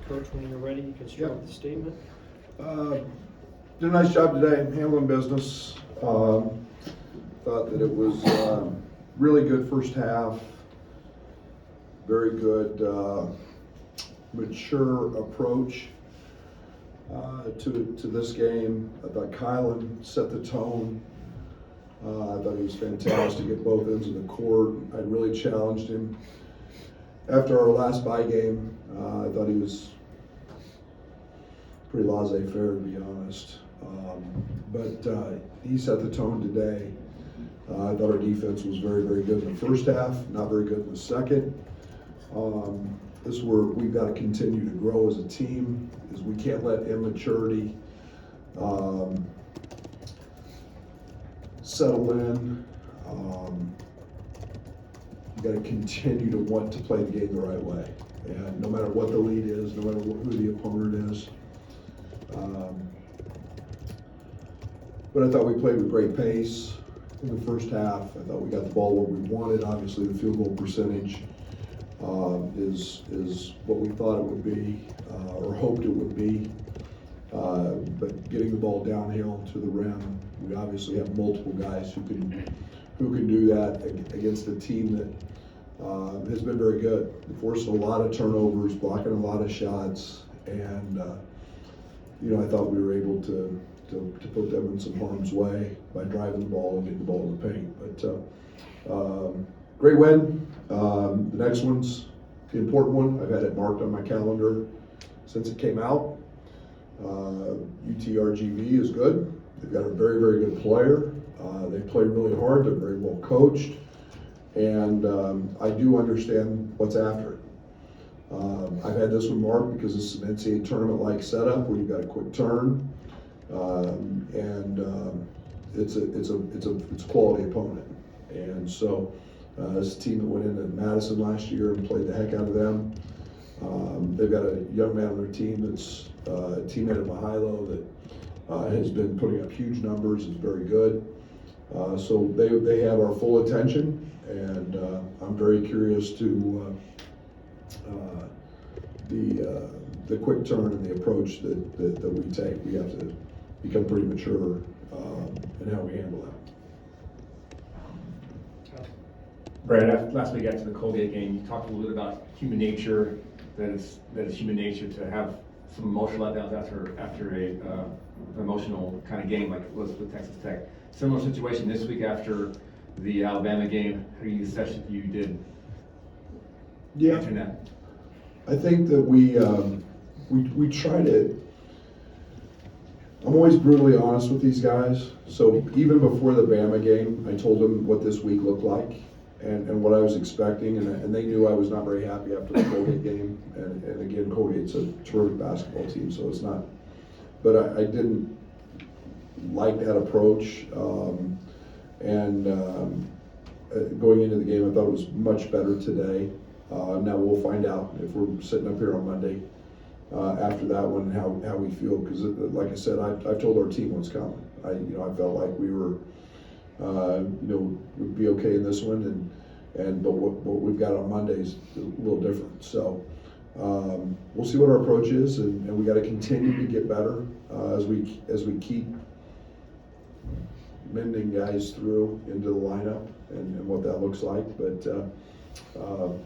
Coach, when you're ready, you can start with the statement. Did a nice job today handling business. Thought that it was really good first half. Very good mature approach to this game. I thought Kylan set the tone. I thought he was fantastic at both ends of the court. I really challenged him. After our last bye game, I thought he was pretty laissez-faire, to be honest. But he set the tone today. I thought our defense was very, very good in the first half, not very good in the second. This is where we've got to continue to grow as a team, is we can't let immaturity settle in. You got to continue to want to play the game the right way, and no matter what the lead is, no matter who the opponent is. But I thought we played with great pace in the first half. I thought we got the ball where we wanted. Obviously, the field goal percentage is what we thought it would be, or hoped it would be. But getting the ball downhill to the rim, we obviously have multiple guys who can do that against a team that has been very good. Forcing a lot of turnovers, blocking a lot of shots, and I thought we were able to put them in some harm's way by driving the ball and getting the ball in the paint. But great win. The next one's the important one. I've had it marked on my calendar since it came out. UTRGV is good. They've got a very, very good player. They play really hard. They're very well coached. And I do understand what's after it. I've had this one marked because it's an NCAA tournament-like setup where you've got a quick turn. It's a quality opponent. And so it's a team that went into Madison last year and played the heck out of them. They've got a young man on their team that's a teammate of Mahilo that has been putting up huge numbers, is very good. So they have our full attention, and I'm very curious to the quick turn and the approach that we take. We have to become pretty mature in how we handle that. Brad, last week after the Colgate game, you talked a little bit about human nature, that it's human nature to have some emotional letdowns after a emotional kind of game like it was with Texas Tech. Similar situation this week after the Alabama game. How you session you did? Yeah, Internet. I think that we try to. I'm always brutally honest with these guys. So even before the Bama game, I told them what this week looked like and what I was expecting, and they knew I was not very happy after the Colgate game. And again, Colgate's a terrific basketball team, so it's not. But I didn't like that approach. Going into the game, I thought it was much better today. Now we'll find out if we're sitting up here on Monday after that one how we feel, because like I said, I've told our team what's coming. I felt like we were would be okay in this one, but what we've got on Monday is a little different. So we'll see what our approach is, and we got to continue to get better as we keep mending guys through into the lineup and what that looks like. But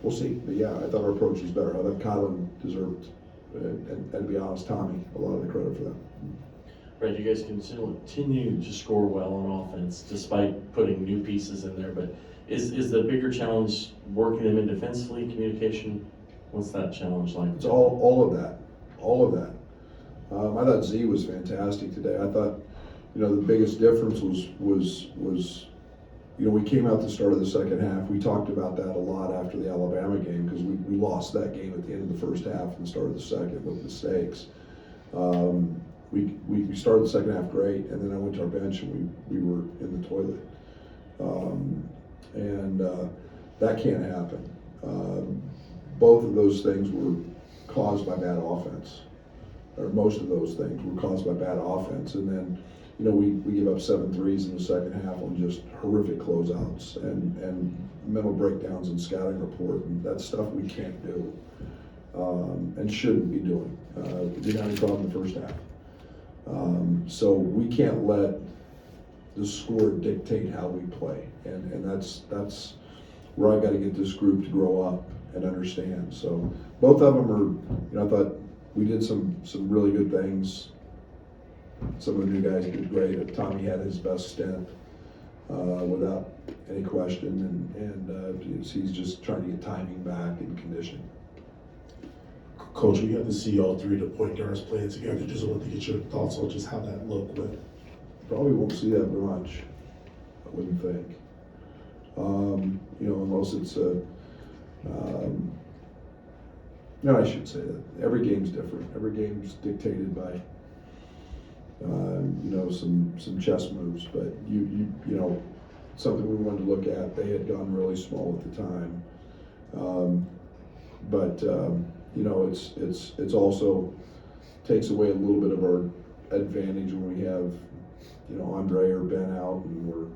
we'll see. But yeah, I thought our approach was better. I thought Kylan deserved, and to be honest, Tommy, a lot of the credit for that. Right, you guys continue to score well on offense despite putting new pieces in there, but is the bigger challenge working them in defensively, communication? What's that challenge like? It's all of that. I thought Z was fantastic today. I thought, the biggest difference was we came out the start of the second half. We talked about that a lot after the Alabama game because we lost that game at the end of the first half and the start of the second with mistakes. We started the second half great, and then I went to our bench and we were in the toilet. That can't happen. Both of those things were caused by bad offense, or most of those things were caused by bad offense. And then, we give up 7 threes in the second half on just horrific closeouts and mental breakdowns and scouting report, and that's stuff we can't do. and shouldn't be doing. We didn't have any problem in the first half. So we can't let the score dictate how we play, and that's where I got to get this group to grow up and understand. So both of them are, I thought we did some really good things. Some of the new guys did great. Tommy had his best stint without any question, and he's just trying to get timing back and conditioning. Coach, we got to see all three of the point guards playing together. Just wanted to get your thoughts on just how that looked. Probably won't see that much, I wouldn't think. Unless it's no, I should say that. Every game's different. Every game's dictated by, some chess moves. But something we wanted to look at. They had gone really small at the time. It's also takes away a little bit of our advantage when we have, Andre or Ben out, and we're,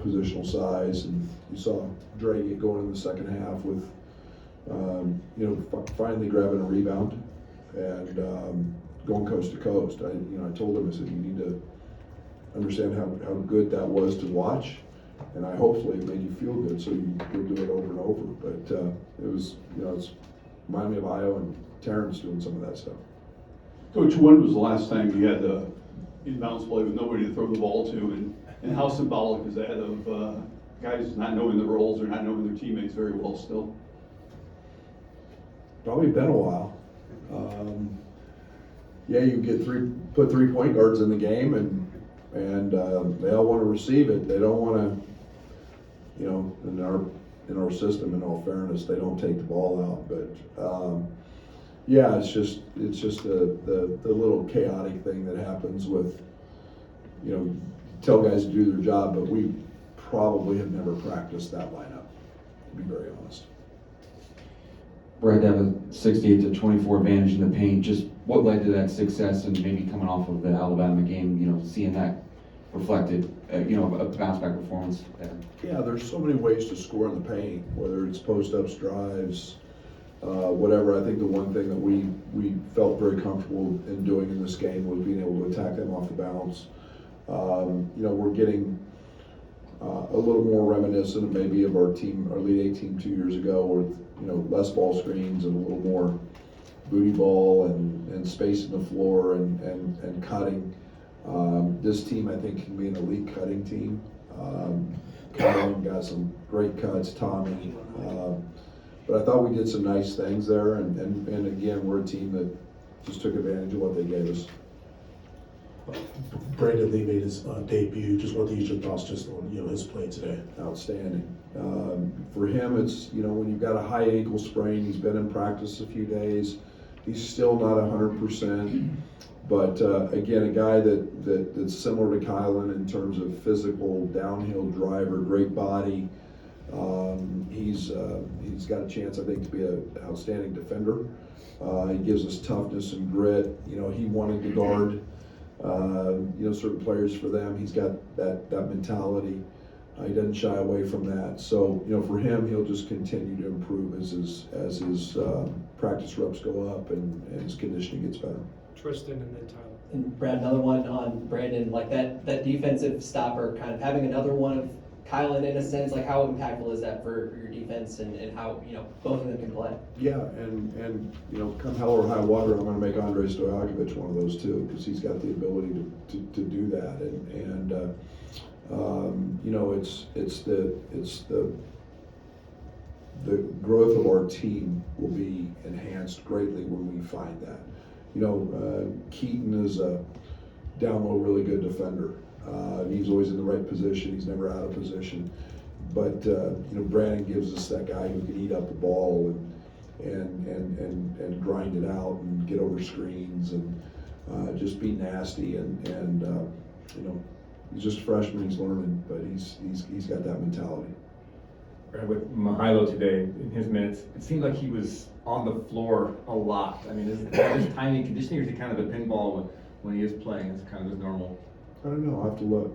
positional size. And you saw Dre get going in the second half with, finally grabbing a rebound and going coast to coast. I told him, I said, you need to understand how good that was to watch. And I hopefully it made you feel good, so you'll do it over and over. But it was, it's reminded me of Io and Terrence doing some of that stuff. Coach, when was the last time you had the inbounds play with nobody to throw the ball to, and how symbolic is that of guys not knowing the roles or not knowing their teammates very well still? Probably been a while. You get put 3 point guards in the game, and they all want to receive it. They don't want to, in our system, in all fairness, they don't take the ball out. But it's just the little chaotic thing that happens with, tell guys to do their job, but we probably have never practiced that lineup, to be very honest. Brad, to have a 68-24 advantage in the paint, just what led to that success, and maybe coming off of the Alabama game, seeing that reflected, a bounce back performance there? Yeah, there's so many ways to score in the paint, whether it's post-ups, drives, whatever. I think the one thing that we felt very comfortable in doing in this game was being able to attack them off the bounce. We're getting a little more reminiscent maybe of our Elite 8 team 2 years ago, with less ball screens and a little more booty ball and space in the floor and cutting. This team, I think, can be an elite cutting team. Colin got some great cuts, Tommy. But I thought we did some nice things there, and again, we're a team that just took advantage of what they gave us. Brandon Lee made his debut. Just wanted to use your thoughts just on his play today. Outstanding. For him, it's when you've got a high ankle sprain, he's been in practice a few days. He's still not 100%, but again, a guy that's similar to Kylan in terms of physical, downhill driver, great body. He's got a chance, I think, to be an outstanding defender. He gives us toughness and grit. He wanted to guard certain players for them. He's got that mentality. He doesn't shy away from that. So, for him, he'll just continue to improve as his practice reps go up and his conditioning gets better. Tristan and then Tyler. And Brad, another one on Brandon, like that defensive stopper, kind of having another one of Kylan in a sense, like how impactful is that for your defense and how, both of them can play? Yeah, and come hell or high water, I'm going to make Andre Stojakovic one of those too, because he's got the ability to do that, and it's the growth of our team will be enhanced greatly when we find that. Keaton is a down low really good defender. He's always in the right position. He's never out of position. But Brandon gives us that guy who can eat up the ball and grind it out and get over screens and just be nasty and he's just a freshman. He's learning, but he's got that mentality. With Mihailo today, in his minutes, it seemed like he was on the floor a lot. I mean, is his timing, conditioning, or is he kind of a pinball when he is playing? It's kind of his normal. I don't know. I'll have to look.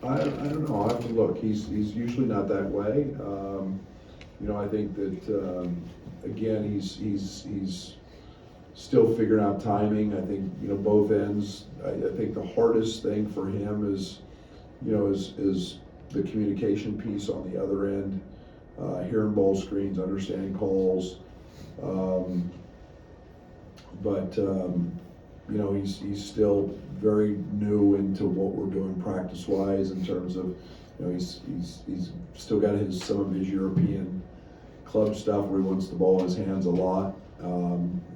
I don't know, I'll have to look, he's usually not that way. You know, I think that, again, he's still figuring out timing. I think, you know, both ends. I think the hardest thing for him is, you know, is the communication piece on the other end, hearing ball screens, understanding calls. You know, he's still very new into what we're doing practice-wise in terms of, you know, he's still got some of his European club stuff where he wants the ball in his hands a lot.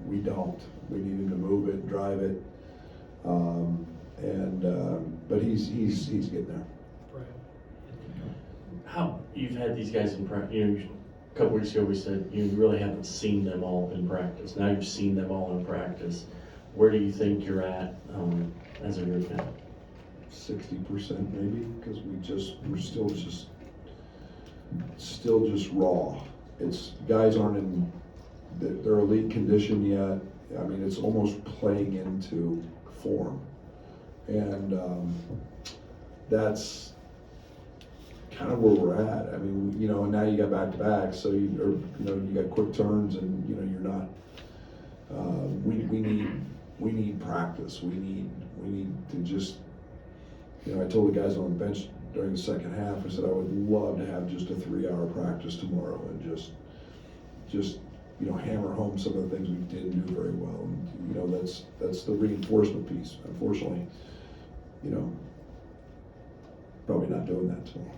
We don't. We need him to move it, drive it, but he's getting there. Right. How, you've had these guys in practice, you know, a couple weeks ago we said you really haven't seen them all in practice. Now you've seen them all in practice. Where do you think you're at as a group now? 60% maybe, because we're still just raw. It's, guys aren't in their elite condition yet. I mean, it's almost playing into form. And that's kind of where we're at. I mean, you know, and now you got back-to-back, so you got quick turns, and, you know, you're not, we need practice. We need to just, you know, I told the guys on the bench during the second half, I said I would love to have just a 3-hour practice tomorrow and just you know, hammer home some of the things we didn't do very well. And, you know, that's the reinforcement piece. Unfortunately, you know, probably not doing that tomorrow.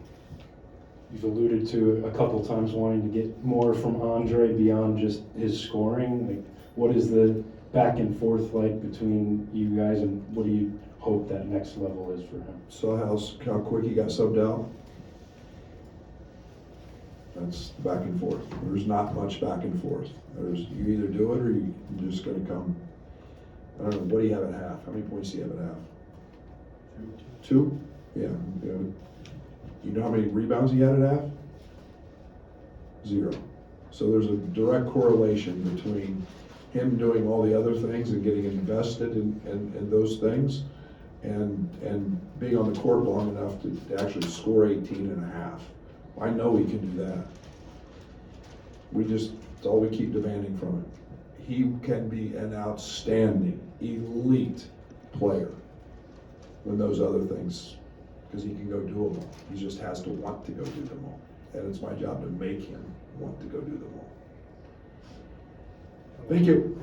You've alluded to a couple times wanting to get more from Andre beyond just his scoring. Like, what is the back and forth like between you guys, and what do you hope that next level is for him? Saw how quick he got subbed out. That's back and forth. There's not much back and forth. You either do it or you're just going to come. I don't know. What do you have at half? How many points do you have at half? 2? Yeah. You know how many rebounds he had at half? 0. So there's a direct correlation between him doing all the other things and getting invested in those things, and being on the court long enough to actually score 18 and a half. I know he can do that. It's all we keep demanding from him. He can be an outstanding, elite player when those other things, because he can go do them all. He just has to want to go do them all. And it's my job to make him want to go do them all. Thank you.